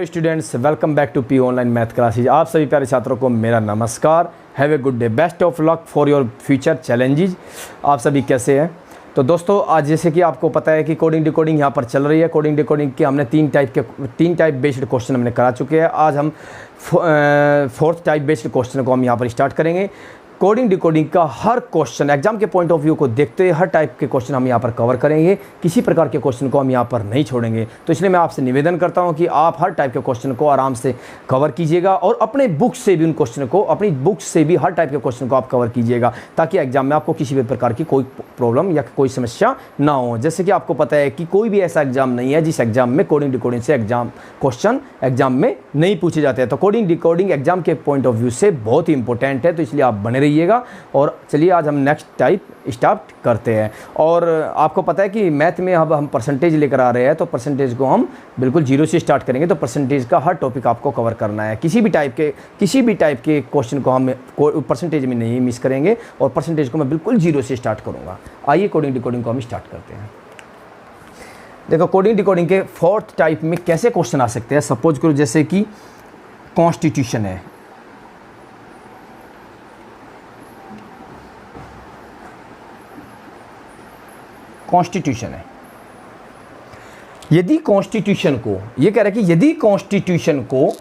Students, welcome back to P online math classes. आप सभी प्यारे छात्रों को मेरा नमस्कार। Have a good day, best of luck for your future challenges. आप सभी कैसे हैं? तो दोस्तों, आज जैसे कि आपको पता है कि कोडिंग डिकोडिंग यहाँ पर चल रही है। कोडिंग डिकोडिंग के हमने तीन टाइप बेस्ड क्वेश्चन हमने करा चुके हैं। आज हम फोर्थ टाइप बेस्ड क्वेश्चन को हम यहाँ पर स्टार्ट करेंगे। कोडिंग डिकोडिंग का हर क्वेश्चन एग्जाम के पॉइंट ऑफ व्यू को देखते हुए हर टाइप के क्वेश्चन हम यहाँ पर कवर करेंगे। किसी प्रकार के क्वेश्चन को हम यहाँ पर नहीं छोड़ेंगे। तो इसलिए मैं आपसे निवेदन करता हूँ कि आप हर टाइप के क्वेश्चन को आराम से कवर कीजिएगा और अपने बुक से भी उन क्वेश्चन को, अपनी बुक से भी हर टाइप के क्वेश्चन को आप कवर कीजिएगा, ताकि एग्जाम में आपको किसी भी प्रकार की कोई प्रॉब्लम या कोई समस्या ना हो। जैसे कि आपको पता है कि कोई भी ऐसा एग्जाम नहीं है जिस एग्जाम में कोडिंग डिकोडिंग से क्वेश्चन एग्जाम में नहीं पूछे जाते हैं। तो कोडिंग डिकोडिंग एग्जाम के पॉइंट ऑफ व्यू से बहुत ही इंपॉर्टेंट है, तो इसलिए आप बने रहिएगा। और चलिए आज हम नेक्स्ट टाइप स्टार्ट करते हैं। और आपको पता है कि मैथ में अब हम परसेंटेज लेकर आ रहे हैं, तो परसेंटेज को हम बिल्कुल जीरो से स्टार्ट करेंगे। तो परसेंटेज का हर टॉपिक आपको कवर करना है। किसी भी टाइप के क्वेश्चन को हम परसेंटेज में नहीं मिस करेंगे और परसेंटेज को मैं बिल्कुल जीरो से स्टार्ट करूँगा। आइए कोडिंग डिकोडिंग को हम स्टार्ट करते हैं। देखो, कोडिंग डिकोडिंग के फोर्थ टाइप में कैसे क्वेश्चन आ सकते हैं। सपोज करो जैसे कि कॉन्स्टिट्यूशन है, कॉन्स्टिट्यूशन है। यदि कॉन्स्टिट्यूशन को, ये कह रहा है कि यदि कॉन्स्टिट्यूशन को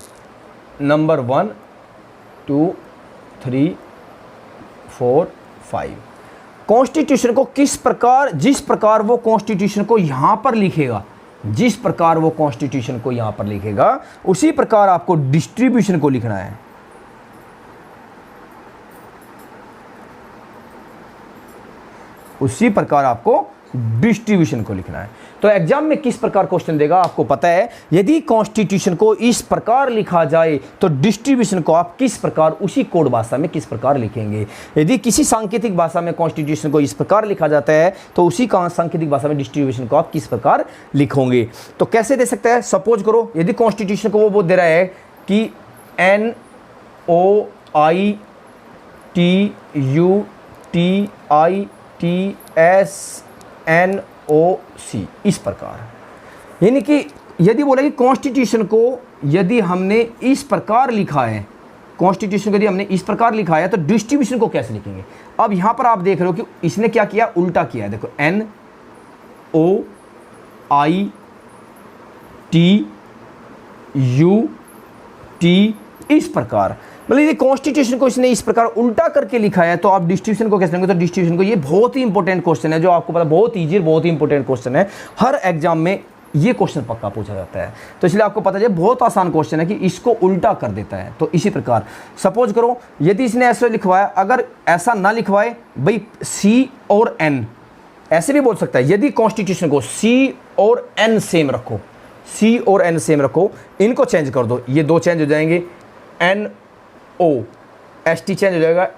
नंबर 1 2 3 4 5 कॉन्स्टिट्यूशन को किस प्रकार, जिस प्रकार वो कॉन्स्टिट्यूशन को यहां पर लिखेगा, जिस प्रकार वो कॉन्स्टिट्यूशन को यहां पर लिखेगा उसी प्रकार आपको डिस्ट्रीब्यूशन को लिखना है। उसी प्रकार आपको डिस्ट्रीब्यूशन को लिखना है। तो एग्जाम में किस प्रकार क्वेश्चन देगा आपको पता है। यदि कॉन्स्टिट्यूशन को इस प्रकार लिखा जाए तो डिस्ट्रीब्यूशन को आप किस प्रकार, उसी कोड भाषा में किस प्रकार लिखेंगे। यदि किसी सांकेतिक भाषा में कॉन्स्टिट्यूशन को इस प्रकार लिखा जाता है तो उसी सांकेतिक भाषा में डिस्ट्रीब्यूशन को आप किस प्रकार लिखोगे। तो कैसे दे सकता है। सपोज करो यदि कॉन्स्टिट्यूशन को वो दे रहा है कि NOITUTITSNOC, इस प्रकार। यानी कि यदि बोला कि कॉन्स्टिट्यूशन को यदि हमने इस प्रकार लिखा है, कॉन्स्टिट्यूशन को यदि हमने इस प्रकार लिखा है तो डिस्ट्रीब्यूशन को कैसे लिखेंगे। अब यहां पर आप देख रहे हो कि इसने क्या किया, उल्टा किया है। देखो NOITUT इस प्रकार, मतलब ये कॉन्स्टिट्यूशन को इसने इस प्रकार उल्टा करके लिखा है तो आप डिस्ट्रीब्यूशन को कैसे लेंगे। तो डिस्ट्रीब्यूशन को, ये बहुत ही इंपॉर्टेंट क्वेश्चन है जो आपको पता, बहुत ईजी, बहुत ही इंपॉर्टेंट क्वेश्चन है। हर एग्जाम में ये क्वेश्चन पक्का पूछा जाता है, तो इसलिए आपको पता है बहुत आसान क्वेश्चन है कि इसको उल्टा कर देता है। तो इसी प्रकार सपोज करो यदि इसने ऐसे लिखवाया, अगर ऐसा ना लिखवाए भाई C और N, ऐसे भी बोल सकता है। यदि कॉन्स्टिट्यूशन को C और N सेम रखो, C और N सेम रखो, इनको चेंज कर दो, ये दो चेंज हो जाएंगे, NOST चेंज हो जाएगा,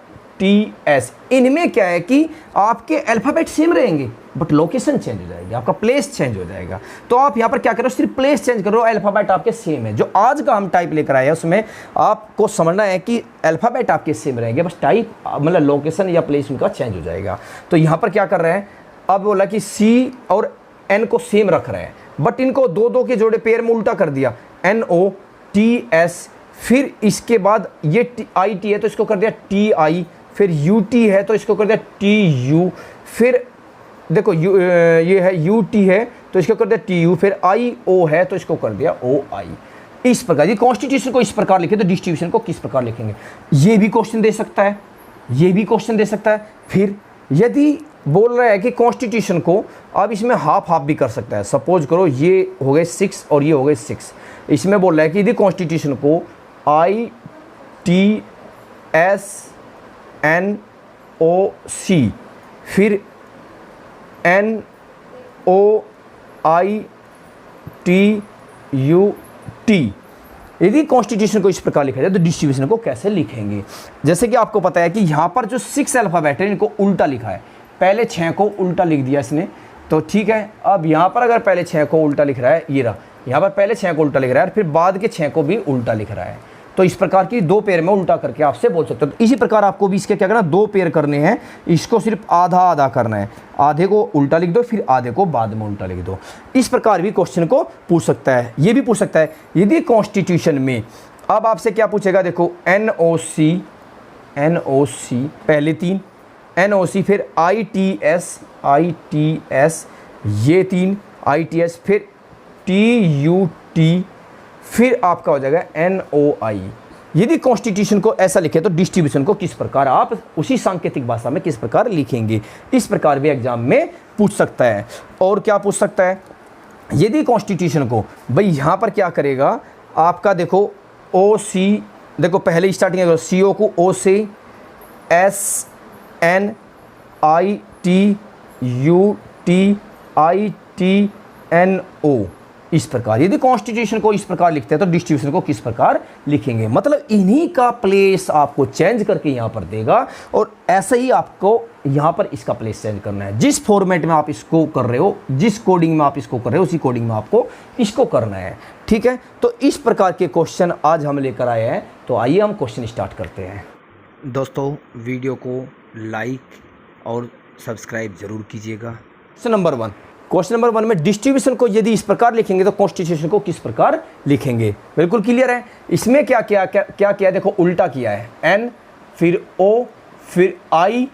TS। इनमें क्या है कि आपके अल्फ़ाबेट सेम रहेंगे बट लोकेशन चेंज हो जाएगी, आपका प्लेस चेंज हो जाएगा। तो आप यहाँ पर क्या करो, सिर्फ प्लेस चेंज करो, अल्फ़ाबेट आपके सेम है। जो आज का हम टाइप लेकर आए हैं उसमें आपको समझना है कि अल्फ़ाबेट आपके सेम रहेंगे, बस टाइप मतलब लोकेशन या प्लेस उनका चेंज हो जाएगा। तो यहाँ पर क्या कर रहे हैं, अब बोला कि C और N को सेम रख रहे हैं बट इनको दो दो के जोड़े पेयर में उल्टा कर दिया, NOTS। फिर इसके बाद ये IT है तो इसको कर दिया TI, फिर UT है तो इसको कर दिया TU, फिर देखो ये है UT है तो इसको कर दिया TU, फिर IO है तो इसको कर दिया OI। इस प्रकार ये कॉन्स्टिट्यूशन को इस प्रकार लिखे तो डिस्ट्रीब्यूशन को किस प्रकार लिखेंगे। ये भी क्वेश्चन दे सकता है, ये भी क्वेश्चन दे सकता है। फिर यदि बोल रहा है कि कॉन्स्टिट्यूशन को अब इसमें हाफ हाफ भी कर सकता है। सपोज करो ये हो गए 6 और ये हो गए 6। इसमें बोल रहा है कि यदि कॉन्स्टिट्यूशन को ITSNOC फिर NOITUT, यदि कॉन्स्टिट्यूशन को इस प्रकार लिखा जाए तो डिस्ट्रीब्यूशन को कैसे लिखेंगे। जैसे कि आपको पता है कि यहाँ पर जो 6 अल्फ़ाबेट है इनको उल्टा लिखा है, पहले 6 को उल्टा लिख दिया इसने, तो ठीक है। अब यहाँ पर अगर पहले 6 को उल्टा लिख रहा है, ये रहा, यहाँ पर पहले 6 को उल्टा लिख रहा है फिर बाद के 6 को भी उल्टा लिख रहा है, तो इस प्रकार की 2 पेयर में उल्टा करके आपसे बोल सकते हो। तो इसी प्रकार आपको भी इसके क्या करना, 2 पेयर करने हैं, इसको सिर्फ आधा आधा करना है, आधे को उल्टा लिख दो फिर आधे को बाद में उल्टा लिख दो। इस प्रकार भी क्वेश्चन को पूछ सकता है। ये भी पूछ सकता है यदि कॉन्स्टिट्यूशन में, अब आपसे क्या पूछेगा, देखो NOC पहले 3 NOC, फिर ITS ये 3 ITS, फिर TUT, फिर आपका हो जाएगा NOI। यदि कॉन्स्टिट्यूशन को ऐसा लिखे तो डिस्ट्रीब्यूशन को किस प्रकार आप उसी सांकेतिक भाषा में किस प्रकार लिखेंगे, इस प्रकार भी एग्जाम में पूछ सकता है। और क्या पूछ सकता है, यदि कॉन्स्टिट्यूशन को भाई यहाँ पर क्या करेगा आपका, देखो OC, देखो पहले स्टार्टिंग है CO को O से SNITUTITNO, इस प्रकार। यदि कॉन्स्टिट्यूशन को इस प्रकार लिखते हैं तो डिस्ट्रीब्यूशन को किस प्रकार लिखेंगे, मतलब इन्हीं का प्लेस आपको चेंज करके यहाँ पर देगा और ऐसे ही आपको यहाँ पर इसका प्लेस चेंज करना है। जिस फॉर्मेट में आप इसको कर रहे हो, जिस कोडिंग में आप इसको कर रहे हो, उसी कोडिंग में आपको इसको करना है, ठीक है। तो इस प्रकार के क्वेश्चन आज हम लेकर आए हैं। तो आइए हम क्वेश्चन स्टार्ट करते हैं। दोस्तों वीडियो को लाइक और सब्सक्राइब जरूर कीजिएगा। क्वेश्चन नंबर 1 में डिस्ट्रीब्यूशन को यदि इस प्रकार लिखेंगे तो कॉन्स्टिट्यूशन को किस प्रकार लिखेंगे, बिल्कुल क्लियर है। इसमें क्या किया, देखो उल्टा किया है, N फिर O फिर I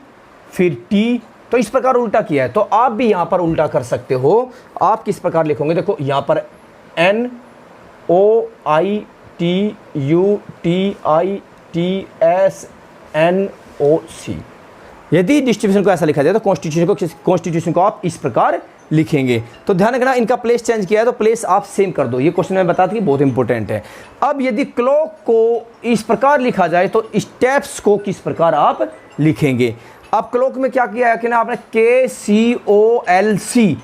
फिर T, तो इस प्रकार उल्टा किया है। तो आप भी यहाँ पर उल्टा कर सकते हो। आप किस प्रकार लिखोगे, देखो यहाँ पर NOITUTITSNOC। यदि डिस्ट्रीब्यूशन को ऐसा लिखा जाए तो कॉन्स्टिट्यूशन को आप इस प्रकार लिखेंगे। तो ध्यान रखना, इनका प्लेस चेंज किया है तो प्लेस आप सेम कर दो। ये क्वेश्चन मैं बता था कि बहुत इंपॉर्टेंट है। अब यदि क्लॉक को इस प्रकार लिखा जाए तो स्टेप्स को किस प्रकार आप लिखेंगे। अब क्लॉक में क्या किया है कि ना आपने KCOLC,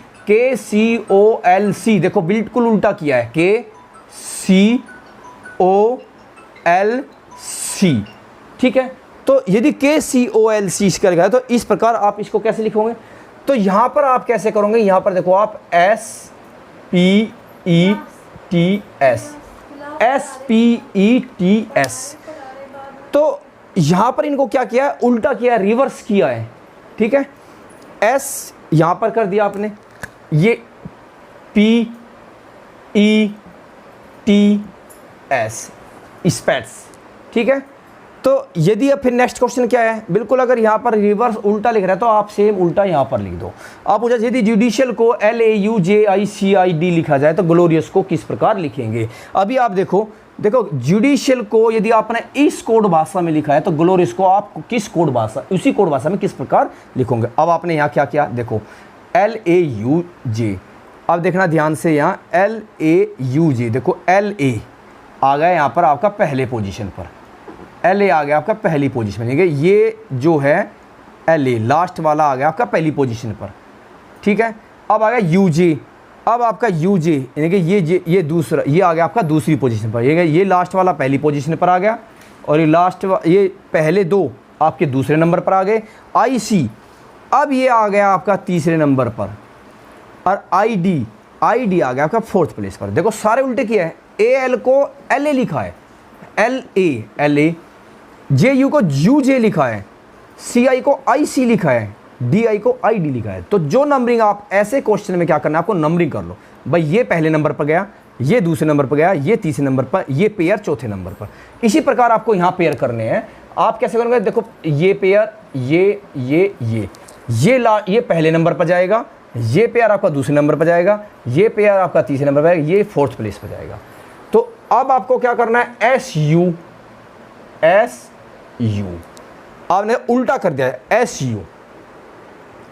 देखो बिल्कुल उल्टा किया है, KCOLC, ठीक है। तो यदि KCOLC इसका लिखा है तो इस प्रकार आप इसको कैसे लिखोगे, तो यहां पर आप कैसे करोगे, यहां पर देखो आप SPETS, तो यहां पर इनको क्या किया है, उल्टा किया है, रिवर्स किया है, ठीक है। S यहां पर कर दिया आपने, ये PETS स्पेट्स, ठीक है। तो यदि अब फिर नेक्स्ट क्वेश्चन क्या है, बिल्कुल अगर यहाँ पर रिवर्स उल्टा लिख रहा है तो आप सेम उल्टा यहाँ पर लिख दो। आप पूछा यदि जुडिशियल को LAUJICID लिखा जाए तो ग्लोरियस को किस प्रकार लिखेंगे। अभी आप देखो जुडिशियल को यदि आपने इस कोड भाषा में लिखा है तो ग्लोरियस को आप किस कोड भाषा, उसी कोड भाषा में किस प्रकार लिखोगे। अब आपने यहाँ क्या किया, देखो LAUJ, अब देखना ध्यान से, यहाँ LAUJ, देखो LA आ गया यहाँ पर आपका पहले पोजीशन पर, LA आ गया आपका पहली पोजीशन में, ये जो है LA लास्ट वाला आ गया आपका पहली पोजीशन पर, ठीक है। अब आ गया UJ, अब आपका UJ यानी कि ये दूसरा, ये आ गया आपका दूसरी पोजीशन पर, ये लास्ट वाला पहली पोजीशन पर आ गया और ये पहले 2 आपके दूसरे नंबर पर आ गए। IC, अब ये आ गया आपका तीसरे नंबर पर, और ID आ गया आपका 4th प्लेस पर। देखो सारे उल्टे किया है, AL को LA लिखा है, LA, JU को UJ लिखा है, CI को IC लिखा है, DI को ID लिखा है। तो जो नंबरिंग आप ऐसे क्वेश्चन में क्या करना है, आपको नंबरिंग कर लो। भाई ये पहले नंबर पर गया, ये दूसरे नंबर पर गया, ये तीसरे नंबर पर, ये पेयर चौथे नंबर पर। इसी प्रकार आपको यहाँ पेयर करने हैं। आप कैसे करोगे, देखो ये पेयर, ये पहले नंबर पर जाएगा, ये पेयर आपका दूसरे नंबर पर जाएगा, ये पेयर आपका तीसरे नंबर पर जाएगा, ये 4th प्लेस पर जाएगा। तो अब आपको क्या करना है, SU आपने उल्टा कर दिया है, SU,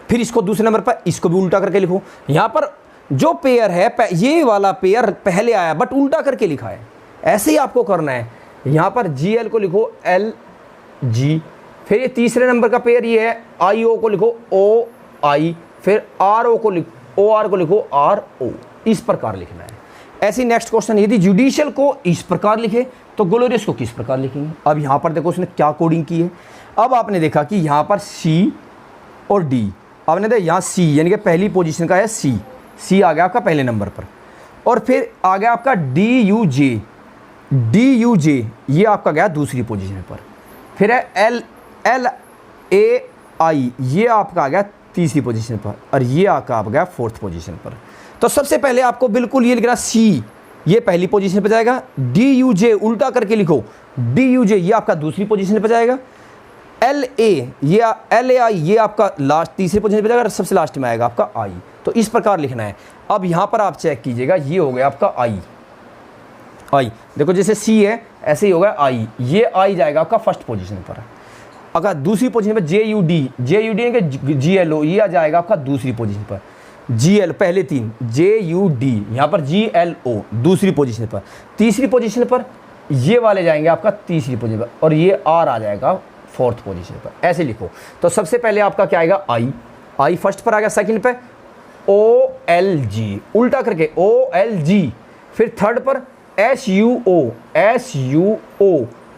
फिर इसको दूसरे नंबर पर, इसको भी उल्टा करके लिखो। यहां पर जो पेयर है, ये वाला पेयर पहले आया बट उल्टा करके लिखा है, ऐसे ही आपको करना है। यहां पर GL को लिखो LG, फिर ये तीसरे नंबर का पेयर ये है, IO को लिखो OI, फिर OR को लिखो RO, इस प्रकार लिखना है। ऐसी नेक्स्ट क्वेश्चन, यदि जुडिशियल को इस प्रकार लिखे तो ग्लोरियस को किस प्रकार लिखेंगे। अब यहाँ पर देखो उसने क्या कोडिंग की है। अब आपने देखा कि यहाँ पर C और D, आपने देखा यहाँ C यानी कि पहली पोजीशन का है C आ गया आपका पहले नंबर पर, और फिर आ गया आपका DUJ, DUJ ये आपका गया दूसरी पोजीशन पर। फिर है LAI ये आपका आ गया तीसरी पोजीशन पर, और ये आपका आ गया फोर्थ पोजीशन पर। तो सबसे पहले आपको बिल्कुल ये लिख रहा C ये पहली पोजीशन पर जाएगा, DUJ उल्टा करके लिखो, DUJ ये आपका दूसरी पोजीशन पर जाएगा, LAI ये आपका लास्ट तीसरी पोजीशन पर जाएगा, और सबसे लास्ट में आएगा आपका I। तो इस प्रकार लिखना है। अब यहाँ पर आप चेक कीजिएगा, ये हो गया आपका I देखो जैसे C है ऐसे ही होगा I, ये I जाएगा आपका फर्स्ट पोजीशन पर। अगर दूसरी पोजीशन पर JUD है कि GLO ये आ जाएगा आपका दूसरी पोजीशन पर, GL पहले तीन, JUD यहाँ पर GLO दूसरी पोजीशन पर। तीसरी पोजीशन पर ये वाले जाएंगे आपका तीसरी पोजीशन पर, और ये R आ जाएगा फोर्थ पोजीशन पर। ऐसे लिखो। तो सबसे पहले आपका क्या आएगा I फर्स्ट पर आ गया, सेकंड पे OLG उल्टा करके OLG, फिर थर्ड पर SUO,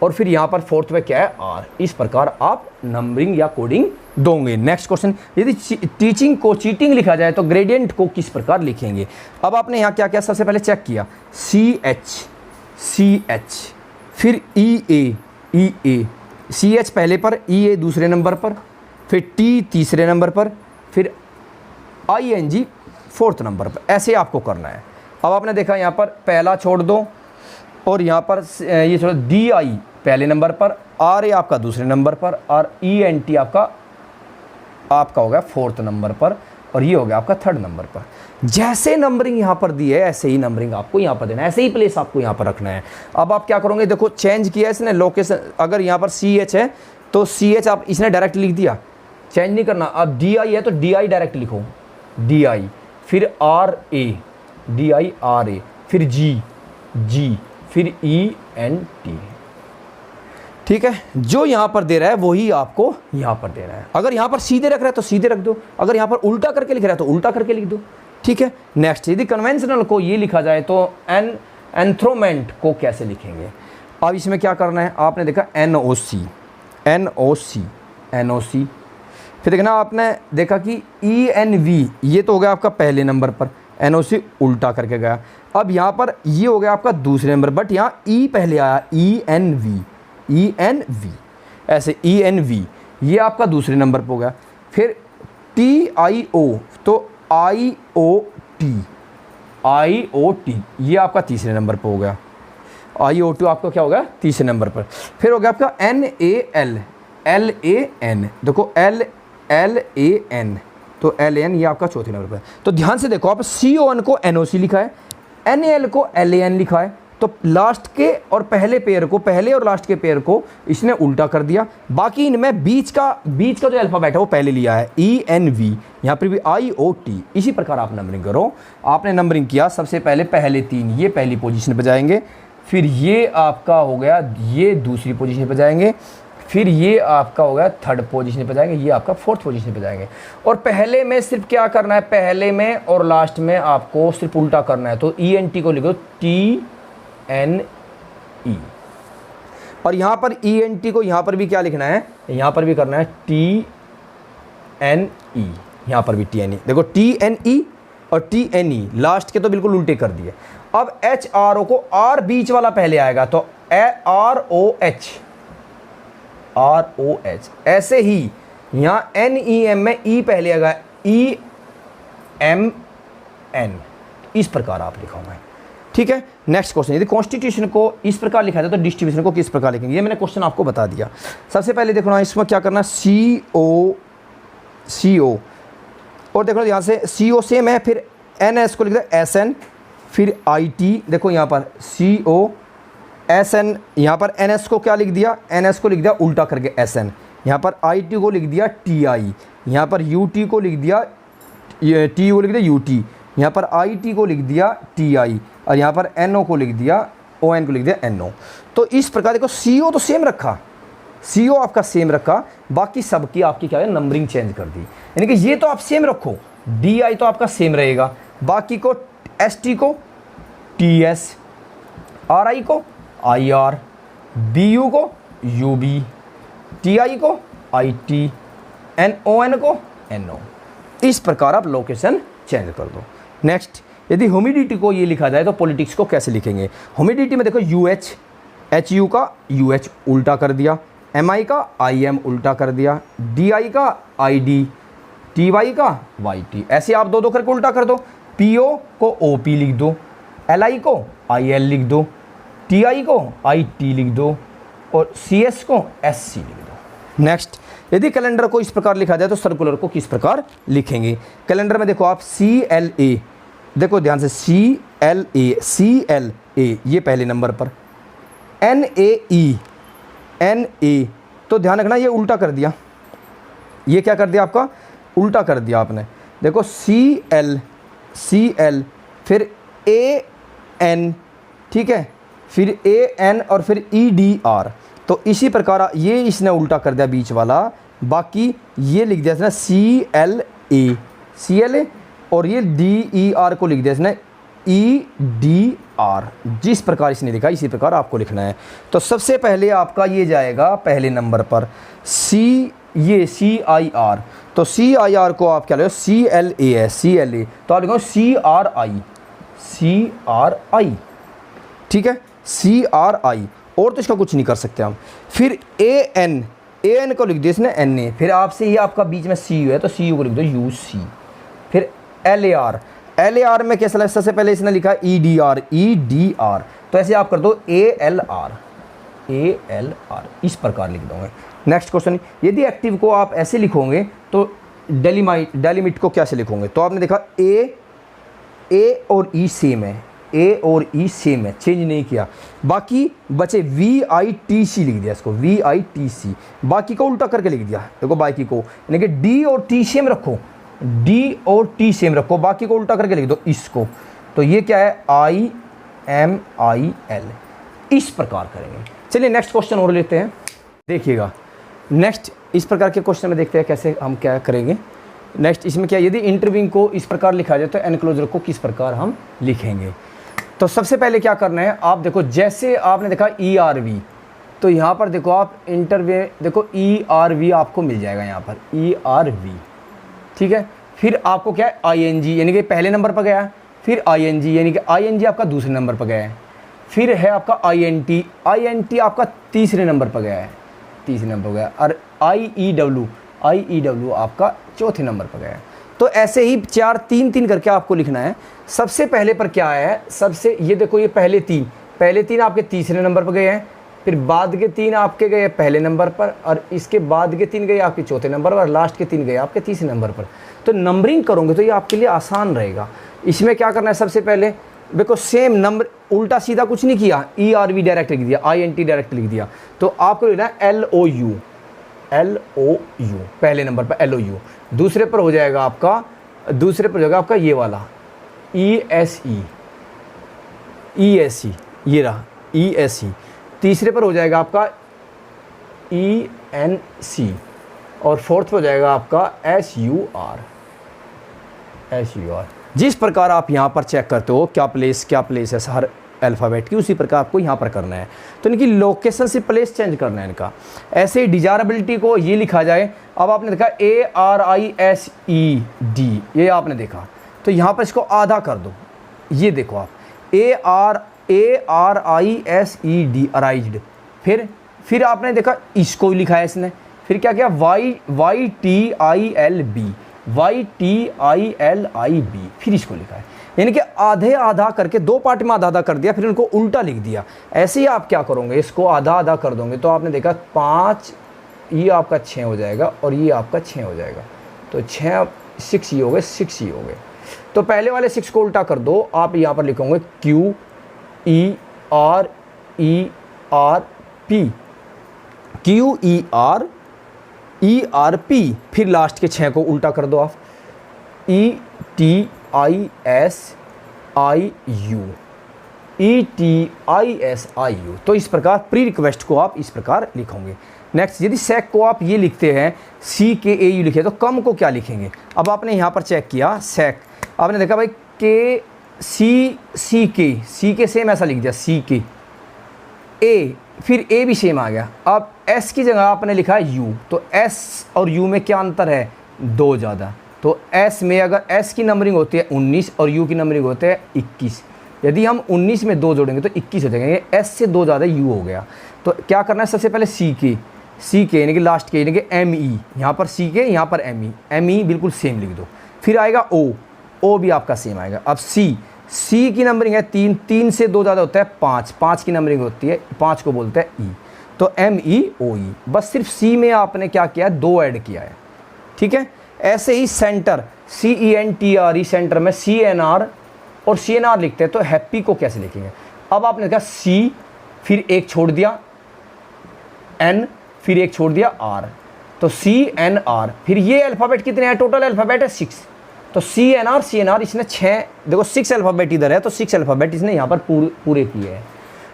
और फिर यहाँ पर फोर्थ पे क्या है R। इस प्रकार आप नंबरिंग या कोडिंग दोगे। नेक्स्ट क्वेश्चन, यदि टीचिंग को चीटिंग लिखा जाए तो ग्रेडियंट को किस प्रकार लिखेंगे। अब आपने यहाँ क्या किया, सबसे पहले चेक किया CH, फिर EA, CH पहले पर, EA दूसरे नंबर पर, फिर T तीसरे नंबर पर, फिर ING फोर्थ नंबर पर। ऐसे आपको करना है। अब आपने देखा यहाँ पर पहला छोड़ दो, और यहाँ पर ये छोड़ो, DI पहले नंबर पर, RA आपका दूसरे नंबर पर, और ENT आपका हो गया फोर्थ नंबर पर, और ये हो गया आपका थर्ड नंबर पर। जैसे नंबरिंग यहाँ पर दी है ऐसे ही नंबरिंग आपको यहाँ पर देना है, ऐसे ही प्लेस आपको यहाँ पर रखना है। अब आप क्या करोगे, देखो चेंज किया इसने लोकेशन, अगर यहाँ पर CH है तो CH आप इसने डायरेक्ट लिख दिया, चेंज नहीं करना। अब DI है तो DI डायरेक्ट लिखो, DI, फिर DIRA, फिर G, फिर ENT। ठीक है, जो यहाँ पर दे रहा है वही आपको यहाँ पर दे रहा है। अगर यहाँ पर सीधे रख रहा है तो सीधे रख दो, अगर यहाँ पर उल्टा करके लिख रहा है तो उल्टा करके लिख दो। ठीक है, नेक्स्ट, यदि कन्वेंशनल को ये लिखा जाए तो एंथ्रोमेंट को कैसे लिखेंगे। अब इसमें क्या करना है, आपने देखा NOC, फिर देखना आपने देखा कि ENV ये तो हो गया आपका पहले नंबर पर, NOC उल्टा करके गया। अब यहाँ पर ये हो गया आपका दूसरे नंबर, बट यहाँ E पहले आया, ENV ऐसे ENV ये आपका दूसरे नंबर पर हो गया। फिर TIO तो IOT ये आपका तीसरे नंबर पर हो गया, IOT आपका क्या हो गया तीसरे नंबर पर। फिर हो गया आपका LAN, देखो LAN तो LAN ये आपका चौथे नंबर पर। तो ध्यान से देखो, आप CON को NOC लिखा है, NAL को LAN लिखा है, तो लास्ट के और पहले पेयर को, पहले और लास्ट के पेयर को इसने उल्टा कर दिया। बाकी इनमें बीच का जो अल्फ़ाबेट है वो पहले लिया है, ENV, यहाँ पर भी IOT। इसी प्रकार आप नंबरिंग करो। आपने नंबरिंग किया, सबसे पहले पहले तीन ये पहली पोजीशन पर जाएंगे, फिर ये आपका हो गया ये दूसरी पोजीशन पर जाएंगे, फिर ये आपका हो गया थर्ड पोजीशन पे जाएंगे, ये आपका फोर्थ पोजीशन पे जाएंगे। और पहले में सिर्फ क्या करना है, पहले में और लास्ट में आपको सिर्फ उल्टा करना है। तो ENT को लिखो TNE, और यहाँ पर ENT को यहाँ पर भी क्या लिखना है, यहाँ पर भी करना है TNE, यहाँ पर भी TNE। देखो TNE और TNE लास्ट के तो बिल्कुल उल्टे कर दिए। अब HRO को R बीच वाला पहले आएगा, तो ROH, ऐसे ही यहाँ NEM में E पहले आएगा, EMN। इस प्रकार आप लिखोगे। ठीक है, नेक्स्ट क्वेश्चन, यदि कॉन्स्टिट्यूशन को इस प्रकार लिखा जाए तो डिस्ट्रीब्यूशन को किस प्रकार लिखेंगे। ये मैंने क्वेश्चन आपको बता दिया। सबसे पहले देखो ना, इसमें क्या करना, CO, और देखो यहाँ से CO सेम है, फिर NS को लिख दिया SN, फिर IT, देखो यहाँ पर CO SN, यहाँ पर NS को क्या लिख दिया, NS को लिख दिया उल्टा करके SN, यहाँ पर IT को लिख दिया TI, यहाँ पर UT को लिख दिया, TU को लिख दिया UT, यहाँ पर IT को लिख दिया TI, और यहाँ पर NO को लिख दिया, ON को लिख दिया NO। तो इस प्रकार देखो, CO तो सेम रखा, CO आपका सेम रखा, बाकी सबकी आपकी क्या है नंबरिंग चेंज कर दी। यानी कि ये तो आप सेम रखो, DI तो आपका सेम रहेगा, बाकी को ST को TS, RI को IR, BU को UB, TI को IT, NON को NO। इस प्रकार आप लोकेशन चेंज कर दो। नेक्स्ट, यदि ह्यूमिडिटी को ये लिखा जाए तो पॉलिटिक्स को कैसे लिखेंगे। ह्यूमिडिटी में देखो UH, HU का UH उल्टा कर दिया, MI का IM उल्टा कर दिया, DI का ID, TY का YT। ऐसे आप दो दो करके उल्टा कर दो। PO को OP लिख दो, LI को IL लिख दो, TI को IT लिख दो और CS को SC लिख दो। नेक्स्ट, यदि कैलेंडर को इस प्रकार लिखा जाए तो सर्कुलर को किस प्रकार लिखेंगे? कैलेंडर में देखो आप CLA, देखो ध्यान से CLA ये पहले नंबर पर, NA तो ध्यान रखना ये उल्टा कर दिया, ये क्या कर दिया आपका उल्टा कर दिया आपने। देखो CL फिर AN, ठीक है, फिर AN और फिर EDR। तो इसी प्रकार ये इसने उल्टा कर दिया बीच वाला, बाकी ये लिख दिया इसने CLA और ये DER को लिख दिया इसने EDR। जिस प्रकार इसने लिखा इसी प्रकार आपको लिखना है। तो सबसे पहले आपका ये जाएगा पहले नंबर पर ये CIR, तो CIR को आप क्या लो CLA, तो आप लिखो CRI, ठीक है, CRI। और तो इसका कुछ नहीं कर सकते हम। फिर AN को लिख दिया इसने NA, फिर आपसे ये आपका बीच में CU है तो CU को लिख दो UC। फिर LAR में कैसा लगता है? सबसे पहले इसने लिखा EDR, तो ऐसे आप कर दो ALR, इस प्रकार लिख दोगे। नेक्स्ट क्वेश्चन, यदि एक्टिव को आप ऐसे लिखोगे तो डेलिमिट को कैसे लिखोगे? तो आपने देखा A और E सेम है, चेंज नहीं किया। बाकी बचे VITC लिख दिया इसको, VITC, बाकी को उल्टा करके लिख दिया। देखो बाकी को यानी कि D और T सेम रखो, बाकी को उल्टा करके लिख दो इसको। तो ये क्या है IMIL, इस प्रकार करेंगे। चलिए नेक्स्ट क्वेश्चन और लेते हैं, देखिएगा। नेक्स्ट इस प्रकार के क्वेश्चन में देखते हैं कैसे हम क्या करेंगे। नेक्स्ट इसमें क्या, यदि इंटरविंग को इस प्रकार लिखा जाए तो एनक्लोजर को किस प्रकार हम लिखेंगे? तो सबसे पहले क्या करना है, आप देखो जैसे आपने देखा ERV, तो यहाँ पर देखो आप देखो ERV आपको मिल जाएगा यहाँ पर ERV, ठीक है। फिर आपको क्या है ING यानी कि पहले नंबर पर गया है, फिर ING यानी कि ING आपका दूसरे नंबर पर गया है, फिर है आपका INT आपका तीसरे नंबर पर गया है, और IEW आपका चौथे नंबर पर गया है। तो ऐसे ही 4 3 करके आपको लिखना है। सबसे पहले पर क्या है, सबसे ये देखो ये पहले तीन आपके तीसरे नंबर पर गए हैं, फिर बाद के 3 आपके गए पहले नंबर पर, और इसके बाद के 3 गए आपके चौथे नंबर पर, और लास्ट के 3 गए आपके तीसरे नंबर पर। तो नंबरिंग करोगे तो ये आपके लिए आसान रहेगा। इसमें क्या करना है, सबसे पहले देखो सेम नंबर, उल्टा सीधा कुछ नहीं किया, ERV डायरेक्ट लिख दिया, INT डायरेक्ट लिख दिया। तो आपको लिखना है LOU, पहले नंबर पर LOU, दूसरे पर हो जाएगा आपका ये वाला ESE, ये रहा ESE, तीसरे पर हो जाएगा आपका ENC, और फोर्थ पर हो जाएगा आपका SUR। जिस प्रकार आप यहाँ पर चेक करते हो क्या प्लेस है हर अल्फ़ाबेट की, उसी प्रकार आपको यहाँ पर करना है। तो इनकी लोकेशन से प्लेस चेंज करना है इनका। ऐसे ही डिजायरेबिलिटी को ये लिखा जाए, अब आपने देखा ARISED, ये आपने देखा, तो यहाँ पर इसको आधा कर दो। ये देखो आप ARISED अराइज्ड, फिर आपने देखा इसको ही लिखा है इसने, फिर क्या किया YTILB, फिर इसको लिखा है, यानी कि आधे आधा करके 2 पार्ट में आधा कर दिया, फिर उनको उल्टा लिख दिया। ऐसे ही आप क्या करोगे, इसको आधा कर दोगे तो आपने देखा 5, ये आपका 6 हो जाएगा और ये आपका 6 हो जाएगा। तो 6 ये हो गए, 6 ये हो गए। तो पहले वाले 6 को उल्टा कर दो, आप यहाँ पर लिखोगे QERP, फिर लास्ट के 6 को उल्टा कर दो आप ETISIU। तो इस प्रकार प्री रिक्वेस्ट को आप इस प्रकार लिखोगे। नेक्स्ट, यदि सेक को आप ये लिखते हैं CKAU लिखे, तो कम को क्या लिखेंगे? अब आपने यहाँ पर चेक किया सेक, आपने देखा भाई CK सेम ऐसा लिख दिया CK, फिर A भी सेम आ गया। अब S की जगह आपने लिखा है U, तो S और U में क्या अंतर है? 2 ज़्यादा। तो S में अगर S की नंबरिंग होती है 19 और U की नंबरिंग होती है 21, यदि हम 19 में 2 जोड़ेंगे तो 21 हो जाएंगे। एस से 2 ज़्यादा यू हो गया। तो क्या करना है, सबसे पहले सी के यानी कि लास्ट के यानी कि एम ई, यहाँ पर सी के, यहाँ पर एम ई बिल्कुल सेम लिख दो। फिर आएगा ओ भी आपका सेम आएगा। अब सी की नंबरिंग है 3, 3 से 2 ज़्यादा होता है 5, 5 की नंबरिंग होती है, 5 को बोलते हैं ई। तो एम ई ओ ई, बस सिर्फ सी में आपने क्या किया है, 2 ऐड किया है। ठीक है। ऐसे ही सेंटर CENTRE, सेंटर में CNR और CNR लिखते हैं। तो हैप्पी को कैसे लिखेंगे, अब आपने कहा सी, फिर एक छोड़ दिया N, फिर एक छोड़ दिया R, तो CNR। फिर ये अल्फ़ाबेट कितने हैं, टोटल अल्फ़ाबेट है 6, तो CNR इसने 6, देखो 6 अल्फ़ाबेट इधर है, तो 6 अल्फ़ाबेट इसने यहाँ पर पूरे किए हैं।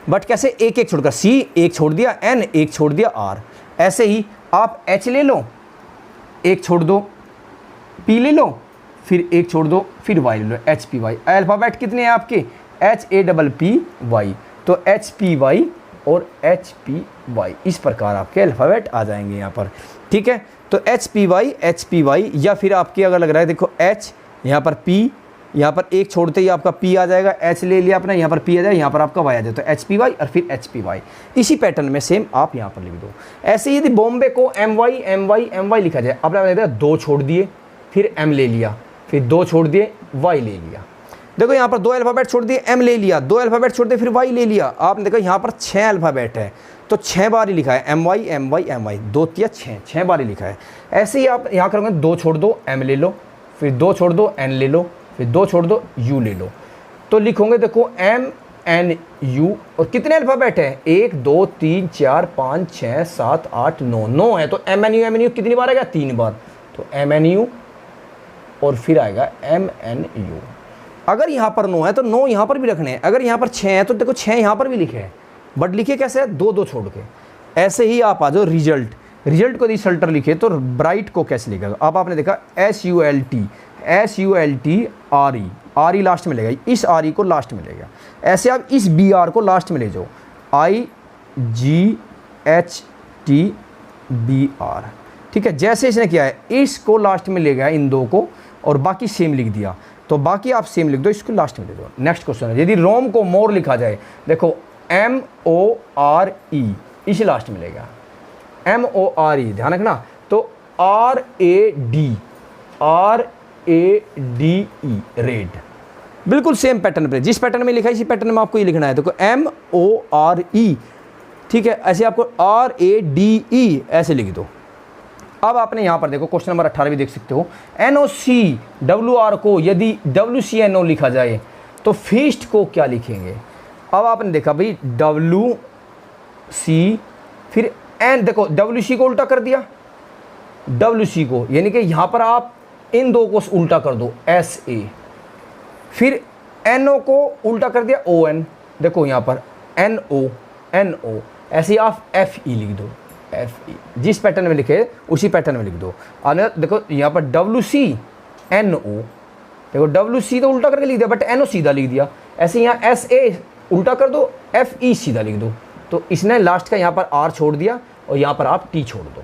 बट कैसे, एक एक छोड़कर, C एक छोड़ दिया, N एक छोड़ दिया, R। ऐसे ही आप H ले लो, एक छोड़ दो, P ले लो, फिर एक छोड़ दो, फिर Y ले लो, HPY। अल्फ़ाबेट कितने हैं आपके, HAPPY, तो HPY और HPY, इस प्रकार आपके अल्फ़ाबेट आ जाएंगे यहाँ पर। ठीक है। तो HPY, या फिर आपके अगर लग रहा है, देखो H, यहाँ पर P, यहाँ पर एक छोड़ते ही आपका P आ जाएगा, H ले लिया अपना, यहाँ पर P आ जाएगा, यहाँ पर आपका Y आ जाए, तो HPY और फिर HPY। इसी पैटर्न में सेम आप यहाँ पर लिख दो। ऐसे यदि बॉम्बे को MY लिखा जाए, आपने 2 छोड़ दिए, फिर M ले लिया, फिर 2 छोड़ दिए, Y ले लिया। देखो यहाँ पर 2 अल्फ़ाबेट छोड़ दिए, M ले लिया, 2 अल्फ़ाबेट छोड़ दिए, फिर Y ले लिया। आपने देखो यहाँ पर 6 अल्फ़ाबेट है, तो 6 बार ही लिखा है MY 2 तिया 6 बार ही लिखा है। ऐसे ही आप यहाँ करोगे, 2 छोड़ दो, M ले लो, फिर 2 छोड़ दो, N ले लो, फिर 2 छोड़ दो, U ले लो, तो लिखोगे देखो MNU। और कितने अल्फ़ाबेट है, 1 2 3 4 5 6 7 8 9 है, तो MNU कितनी बार आएगा, 3 बार, तो MNU और फिर आएगा MNU। अगर यहाँ पर 9 है तो 9 यहाँ पर भी रखने हैं, अगर यहाँ पर 6 है तो देखो 6 यहाँ पर भी लिखे हैं, बट लिखे कैसे है, 2 छोड़ के। ऐसे ही आप आ जाओ रिजल्ट को यदि सल्टर लिखे तो ब्राइट को कैसे लिखेगा। अब आपने देखा SULT लास्ट में लेगा, इस RE को लास्ट में लेगा। ऐसे आप इस BR को लास्ट में ले जाओ, IGHTBR। ठीक है। जैसे इसने किया है, इसको लास्ट में ले गया, इन 2 को, और बाकी सेम लिख दिया, तो बाकी आप सेम लिख दो, इसको लास्ट में ले दो। नेक्स्ट क्वेश्चन है, यदि रोम को मोर लिखा जाए, देखो MORE, इसे लास्ट में लेगा, MORE, ध्यान रखना। तो RADE, रेड, बिल्कुल सेम पैटर्न पे, जिस पैटर्न में लिखा है इसी पैटर्न में आपको ये लिखना है। देखो MORE, ठीक है। ऐसे आपको RADE ऐसे लिख दो। अब आपने यहाँ पर देखो क्वेश्चन नंबर 18 भी देख सकते हो, NOCWR को यदि WCNO लिखा जाए तो फीस्ट को क्या लिखेंगे। अब आपने देखा भाई WC, फिर N, देखो WC को उल्टा कर दिया, WC को, यानी कि यहाँ पर आप इन 2 को उल्टा कर दो, SA, फिर NO को उल्टा कर दिया, ON, देखो यहाँ पर NO, ऐसे ही आप FE लिख दो, FE, जिस पैटर्न में लिखे उसी पैटर्न में लिख दो। और देखो यहाँ पर WCNO, देखो WC तो उल्टा करके लिख दिया, बट NO सीधा लिख दिया। ऐसे यहाँ SA उल्टा कर दो, FE सीधा लिख दो, तो इसने लास्ट का यहाँ पर R छोड़ दिया और यहाँ पर आप T छोड़ दो।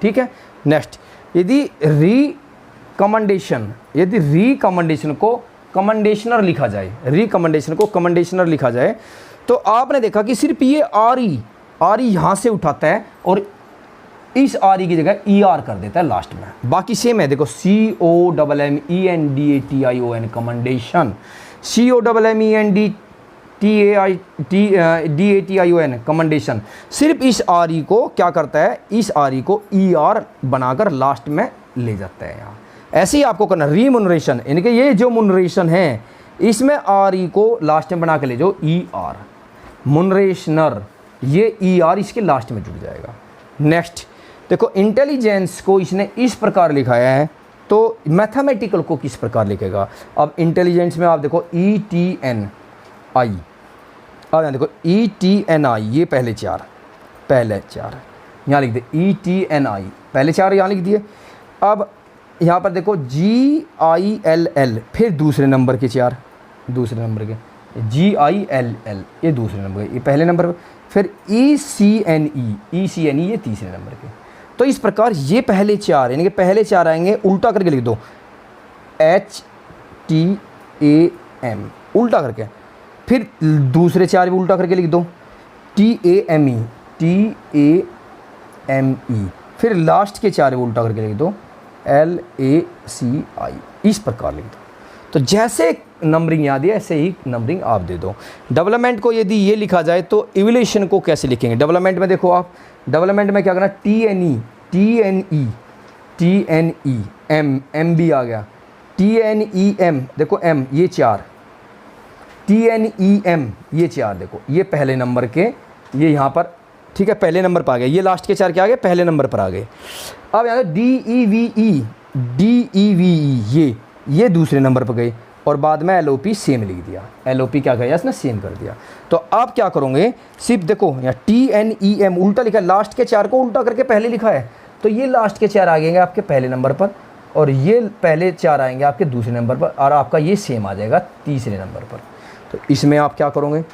ठीक है। नेक्स्ट, यदि रिकमेंडेशन को कमेंडेशनर लिखा जाए, रिकमेंडेशन को कमेंडेशनर लिखा जाए, तो आपने देखा कि सिर्फ ये RE यहाँ से उठाता है और इस RE की जगह ER कर देता है लास्ट में, बाकी सेम है। देखो COMMENDATION कमेंडेशन, COMMENDATION कमेंडेशन, सिर्फ इस RE को क्या करता है, इस RE को ER बनाकर लास्ट में ले जाता है यहाँ। ऐसे ही आपको करना रीमुनरेशन, यानी कि ये जो मुनरेशन है इसमें RE को लास्ट में बना के ले जाओ ER, मुनरेशनर, ये ER इसके लास्ट में जुड़ जाएगा। नेक्स्ट देखो, इंटेलिजेंस को इसने इस प्रकार लिखाया है, तो मैथमेटिकल को किस प्रकार लिखेगा। अब इंटेलिजेंस में आप देखो ETNI, अब देखो ETNI, ये पहले चार यहाँ लिख दे, ETNI पहले 4 यहाँ लिख दिए। अब यहाँ पर देखो GILL, फिर दूसरे नंबर के 4, दूसरे नंबर के GILL, ये दूसरे नंबर के, ये पहले नंबर पर, फिर ECNE ये तीसरे नंबर के। तो इस प्रकार ये पहले 4, यानी कि पहले 4 आएंगे, उल्टा करके लिख दो, HTAM उल्टा करके, फिर दूसरे 4 भी उल्टा करके लिख दो, TAME, TAME, फिर लास्ट के 4 भी उल्टा करके लिख दो, LACI, इस प्रकार लिख दो। तो जैसे नंबरिंग याद है ऐसे ही नंबरिंग आप दे दो। डेवलपमेंट को यदि ये लिखा जाए तो इवोल्यूशन को कैसे लिखेंगे? डेवलपमेंट में देखो आप, डेवलपमेंट में क्या करना, TNE, M भी आ गया, TNEM, देखो M ये 4, TNEM ये 4, देखो ये पहले नंबर के, ये यहाँ पर, ठीक है, पहले नंबर पर आ गए, ये लास्ट के 4 क्या आ गए, पहले नंबर पर आ गए। अब यहाँ DEVE, ये दूसरे नंबर पर गए, और बाद में LOP सेम लिख दिया, LOP क्या किया इसने, सेम कर दिया। तो आप क्या करोगे, सिर्फ देखो यहाँ TNEM उल्टा लिखा है, लास्ट के 4 को उल्टा करके पहले लिखा है, तो ये लास्ट के 4 आ जाएंगे आपके पहले नंबर पर, और ये पहले 4 आएंगे आपके दूसरे नंबर पर, और आपका ये सेम आ जाएगा तीसरे नंबर पर। तो इसमें आप क्या करोगे,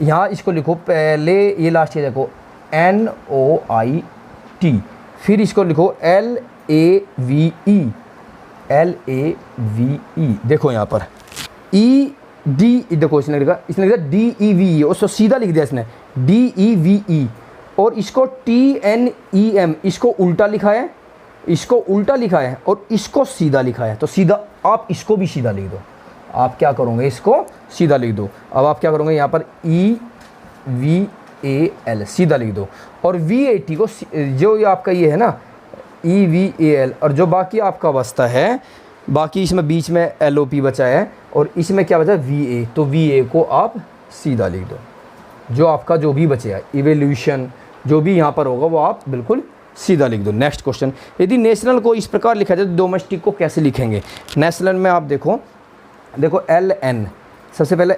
यहाँ इसको लिखो, पहले ये लास्ट के देखो NOIT, फिर इसको लिखो LAVE, देखो यहाँ पर ED, देखो इसने लिखा DEVE, उसको सीधा लिख दिया इसने DEVE, और इसको TNEM, इसको उल्टा लिखा है, इसको उल्टा लिखा है, और इसको सीधा लिखा है। तो सीधा आप इसको भी सीधा लिख दो, आप क्या करोगे, इसको सीधा लिख दो। अब आप क्या करोगे, यहाँ पर EVAL सीधा लिख दो, और VAT को जो ये आपका ये है ना EVAL, और जो बाकी आपका बचता है, बाकी इसमें बीच में LOP बचा है, और इसमें क्या बचा है VA, तो VA को आप सीधा लिख दो। जो आपका जो भी बचेगा इवोल्यूशन जो भी यहाँ पर होगा वो आप बिल्कुल सीधा लिख दो। नेक्स्ट क्वेश्चन, यदि नेशनल को इस प्रकार लिखा जाए तो डोमेस्टिक को कैसे लिखेंगे? नेशनल में आप देखो LN, सबसे पहले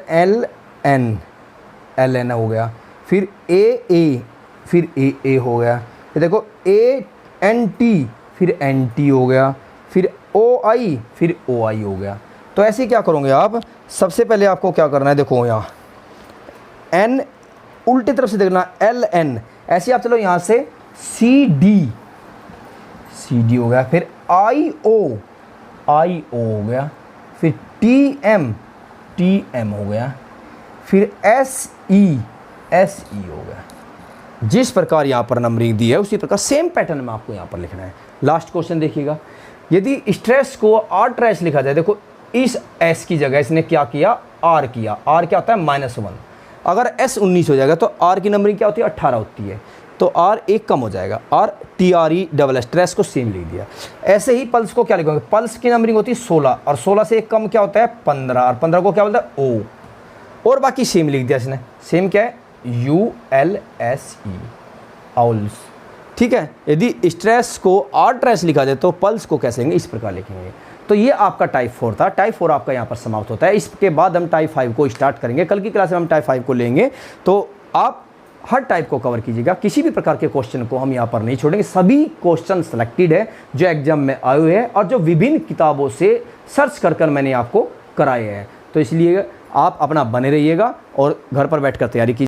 LN हो गया, फिर AA, फिर AA हो गया, फिर देखो ANT, फिर NT हो गया, फिर OI, फिर OI हो गया। तो ऐसे क्या करोगे आप, सबसे पहले आपको क्या करना है, देखो यहाँ N उल्टी तरफ से देखना, LN, ऐसे आप चलो यहाँ से CD हो गया, फिर IO हो गया, फिर TM हो गया, फिर SE हो गया। जिस प्रकार यहाँ पर नंबरिंग दी है उसी प्रकार सेम पैटर्न में आपको यहाँ पर लिखना है। लास्ट क्वेश्चन देखिएगा, यदि स्ट्रेस को R ट्रेस लिखा जाए, देखो इस S की जगह इसने क्या किया, R किया, R क्या होता है -1, अगर S 19 हो जाएगा तो R की नंबरिंग क्या होती है, 18 होती है, तो R एक कम हो जाएगा, R TRE स्ट्रेस को सेम लिख दिया। ऐसे ही पल्स को क्या लिखोगे, पल्स की नंबरिंग होती है 16, और 16 से एक कम क्या होता है 15, और 15 को क्या बोलता है O, और बाकी सेम लिख दिया इसने, सेम क्या है ULSE, आउल्स। ठीक है, यदि स्ट्रेस को R ट्रेस लिखा जाए तो पल्स को कैसे लिखेंगे, इस प्रकार लिखेंगे। तो ये आपका टाइप 4 था, टाइप 4 आपका यहाँ पर समाप्त होता है। इसके बाद हम टाइप 5 को स्टार्ट करेंगे, कल की क्लास में हम टाइप 5 को लेंगे। तो आप हर टाइप को कवर कीजिएगा, किसी भी प्रकार के क्वेश्चन को हम यहाँ पर नहीं छोड़ेंगे। सभी क्वेश्चन सेलेक्टेड है जो एग्जाम में आए हुए हैं और जो विभिन्न किताबों से सर्च कर मैंने आपको कराए हैं। तो इसलिए आप अपना बने रहिएगा और घर पर बैठकर तैयारी कीजिए।